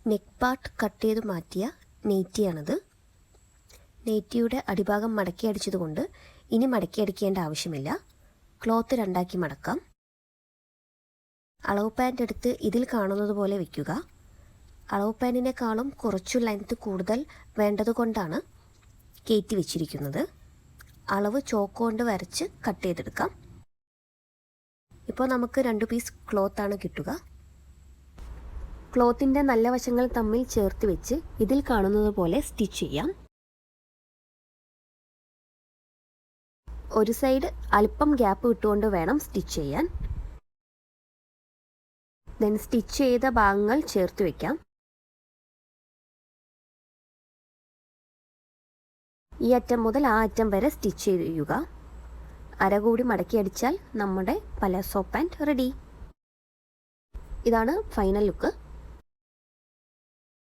Neck part cut ചെയ്ത് മാറ്റിയ നെയ്റ്റിയാണത്. നെയ്റ്റിയുടെ അടിഭാഗം മടക്കി അടിച്ചതുകൊണ്ട് ഇനി മടക്കി അടിക്കേണ്ട ആവശ്യമില്ല. ക്ലോത്ത് രണ്ടാക്കി മടക്കാം. അളവ് പാൻറ് എടുത്ത് ഇതിൽ കാണുന്നത് പോലെ വയ്ക്കുക. അളവ് പാൻറ്റിനേക്കാളും കുറച്ചു ലെങ്ത് കൂടുതൽ വേണ്ടതുകൊണ്ടാണ് കയറ്റി വെച്ചിരിക്കുന്നത്. അളവ് ചോക്ക് കൊണ്ട് വരച്ച് കട്ട് ചെയ്തെടുക്കാം. ഇപ്പോൾ നമുക്ക് 2 പീസ് ക്ലോത്താണ് കിട്ടുക. ക്ലോത്തിൻ്റെ നല്ല വശങ്ങൾ തമ്മിൽ ചേർത്ത് വെച്ച് ഇതിൽ കാണുന്നത് പോലെ സ്റ്റിച്ച് ചെയ്യാം. ഒരു സൈഡ് അല്പം ഗ്യാപ്പ് വിട്ടുകൊണ്ട് വേണം സ്റ്റിച്ച് ചെയ്യാൻ. ദെൻ സ്റ്റിച്ച് ചെയ്ത ഭാഗങ്ങൾ ചേർത്ത് വയ്ക്കാം. ഈ അറ്റം മുതൽ ആ അറ്റം വരെ സ്റ്റിച്ച് ചെയ്യുക. അര കൂടി മടക്കി അടിച്ചാൽ നമ്മുടെ പലാസോ പാൻറ് റെഡി. ഇതാണ് ഫൈനൽ ലുക്ക്.